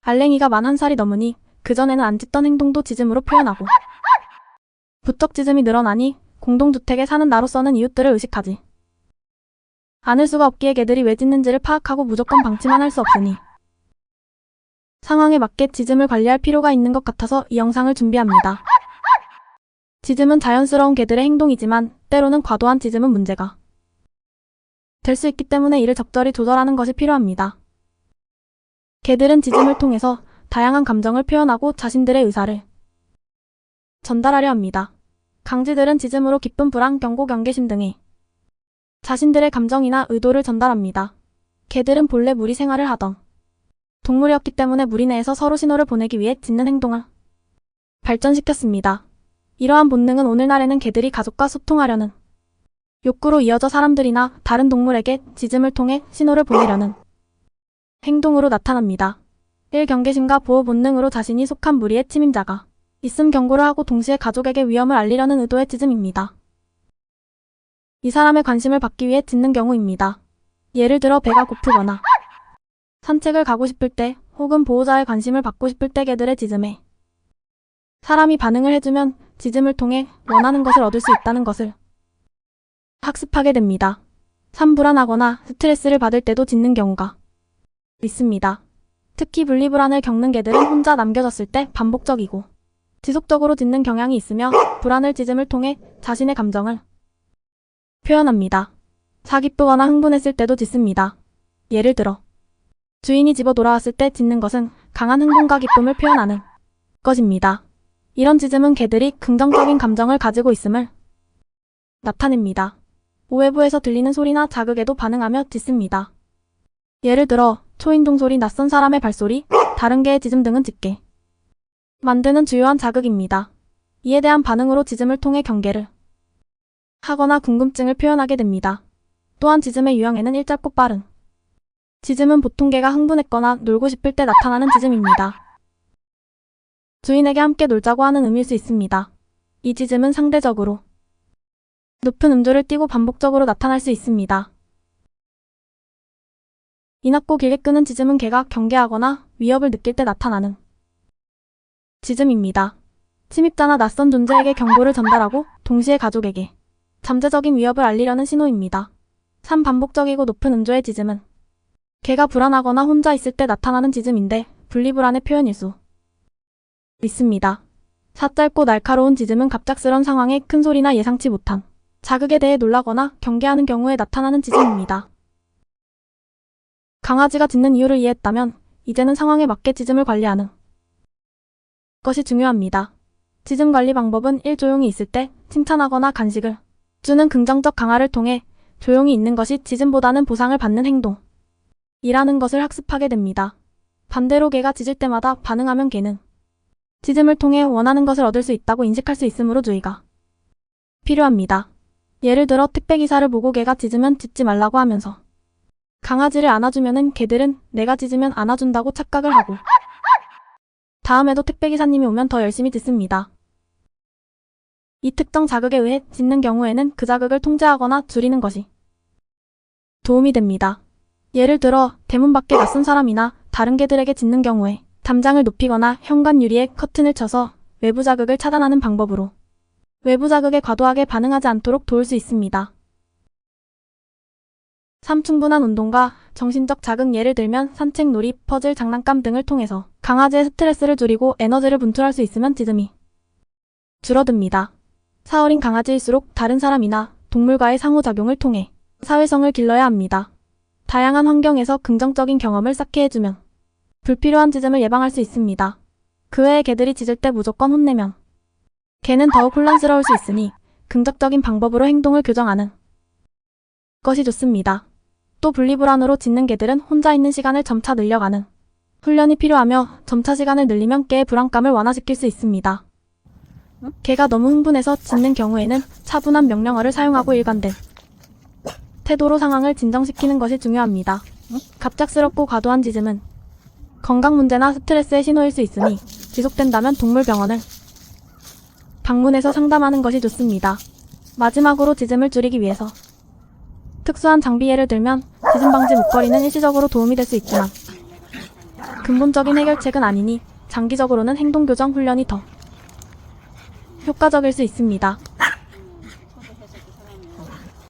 알랭이가 만 1살이 넘으니 그전에는 안 짓던 행동도 짖음으로 표현하고, 부쩍 짖음이 늘어나니 공동주택에 사는 나로서는 이웃들을 의식하지 않을 수가 없기에 개들이 왜 짖는지를 파악하고 무조건 방치만 할 수 없으니 상황에 맞게 짖음을 관리할 필요가 있는 것 같아서 이 영상을 준비합니다. 짖음은 자연스러운 개들의 행동이지만 때로는 과도한 짖음은 문제가 될 수 있기 때문에 이를 적절히 조절하는 것이 필요합니다. 개들은 짖음을 통해서 다양한 감정을 표현하고 자신들의 의사를 전달하려 합니다. 강쥐들은 짖음으로 기쁨, 불안, 경고, 경계심 등의 자신들의 감정이나 의도를 전달합니다. 개들은 본래 무리 생활을 하던 동물이었기 때문에 무리 내에서 서로 신호를 보내기 위해 짖는 행동을 발전시켰습니다. 이러한 본능은 오늘날에는 개들이 가족과 소통하려는 욕구로 이어져 사람들이나 다른 동물에게 짖음을 통해 신호를 보내려는 행동으로 나타납니다. 1. 경계심과 보호 본능으로 자신이 속한 무리의 침입자가 있음 경고를 하고 동시에 가족에게 위험을 알리려는 의도의 짖음입니다. 이 사람의 관심을 받기 위해 짖는 경우입니다. 예를 들어 배가 고프거나 산책을 가고 싶을 때 혹은 보호자의 관심을 받고 싶을 때 개들의 짖음에 사람이 반응을 해주면 짖음을 통해 원하는 것을 얻을 수 있다는 것을 학습하게 됩니다. 3. 불안하거나 스트레스를 받을 때도 짖는 경우가 있습니다. 특히 분리불안을 겪는 개들은 혼자 남겨졌을 때 반복적이고 지속적으로 짖는 경향이 있으며 불안을 짖음을 통해 자신의 감정을 표현합니다. 4. 기쁘거나 흥분했을 때도 짖습니다. 예를 들어 주인이 집어 돌아왔을 때 짖는 것은 강한 흥분과 기쁨을 표현하는 것입니다. 이런 짖음은 개들이 긍정적인 감정을 가지고 있음을 나타냅니다. 외부에서 들리는 소리나 자극에도 반응하며 짖습니다. 예를 들어 초인종 소리, 낯선 사람의 발소리, 다른 개의 짖음 등은 짖게 만드는 주요한 자극입니다. 이에 대한 반응으로 짖음을 통해 경계를 하거나 궁금증을 표현하게 됩니다. 또한 짖음의 유형에는 짧고 빠른 짖음은 보통 개가 흥분했거나 놀고 싶을 때 나타나는 짖음입니다. 주인에게 함께 놀자고 하는 의미일 수 있습니다. 이 짖음은 상대적으로 높은 음조를 띠고 반복적으로 나타날 수 있습니다. 이낮고 길게 끄는 짖음은 개가 경계하거나 위협을 느낄 때 나타나는 짖음입니다. 침입자나 낯선 존재에게 경고를 전달하고 동시에 가족에게 잠재적인 위협을 알리려는 신호입니다. 3. 반복적이고 높은 음조의 짖음은 개가 불안하거나 혼자 있을 때 나타나는 짖음인데 분리불안의 표현일 수 있습니다. 4. 짧고 날카로운 짖음은 갑작스런 상황에 큰 소리나 예상치 못한 자극에 대해 놀라거나 경계하는 경우에 나타나는 짖음입니다. 강아지가 짖는 이유를 이해했다면 이제는 상황에 맞게 짖음을 관리하는 것이 중요합니다. 짖음 관리 방법은 1. 조용히 있을 때 칭찬하거나 간식을 주는 긍정적 강화를 통해 조용히 있는 것이 짖음보다는 보상을 받는 행동이라는 것을 학습하게 됩니다. 반대로 개가 짖을 때마다 반응하면 개는 짖음을 통해 원하는 것을 얻을 수 있다고 인식할 수 있으므로 주의가 필요합니다. 예를 들어 택배기사를 보고 개가 짖으면 짖지 말라고 하면서 강아지를 안아주면은 개들은 내가 짖으면 안아준다고 착각을 하고 다음에도 택배기사님이 오면 더 열심히 짖습니다. 이 특정 자극에 의해 짖는 경우에는 그 자극을 통제하거나 줄이는 것이 도움이 됩니다. 예를 들어 대문 밖에 낯선 사람이나 다른 개들에게 짖는 경우에 담장을 높이거나 현관 유리에 커튼을 쳐서 외부 자극을 차단하는 방법으로 외부 자극에 과도하게 반응하지 않도록 도울 수 있습니다. 3. 충분한 운동과 정신적 자극, 예를 들면 산책, 놀이, 퍼즐, 장난감 등을 통해서 강아지의 스트레스를 줄이고 에너지를 분출할 수 있으면 짖음이 줄어듭니다. 4. 어린 강아지일수록 다른 사람이나 동물과의 상호작용을 통해 사회성을 길러야 합니다. 다양한 환경에서 긍정적인 경험을 쌓게 해주면 불필요한 짖음을 예방할 수 있습니다. 그 외에 개들이 짖을 때 무조건 혼내면 개는 더욱 혼란스러울 수 있으니 긍정적인 방법으로 행동을 교정하는 것이 좋습니다. 또 분리불안으로 짖는 개들은 혼자 있는 시간을 점차 늘려가는 훈련이 필요하며 점차 시간을 늘리면 개의 불안감을 완화시킬 수 있습니다. 개가 너무 흥분해서 짖는 경우에는 차분한 명령어를 사용하고 일관된 태도로 상황을 진정시키는 것이 중요합니다. 갑작스럽고 과도한 짖음은 건강 문제나 스트레스의 신호일 수 있으니 지속된다면 동물병원을 방문해서 상담하는 것이 좋습니다. 마지막으로 짖음을 줄이기 위해서 특수한 장비, 예를 들면 짖음 방지 목걸이는 일시적으로 도움이 될 수 있지만 근본적인 해결책은 아니니 장기적으로는 행동교정 훈련이 더 효과적일 수 있습니다.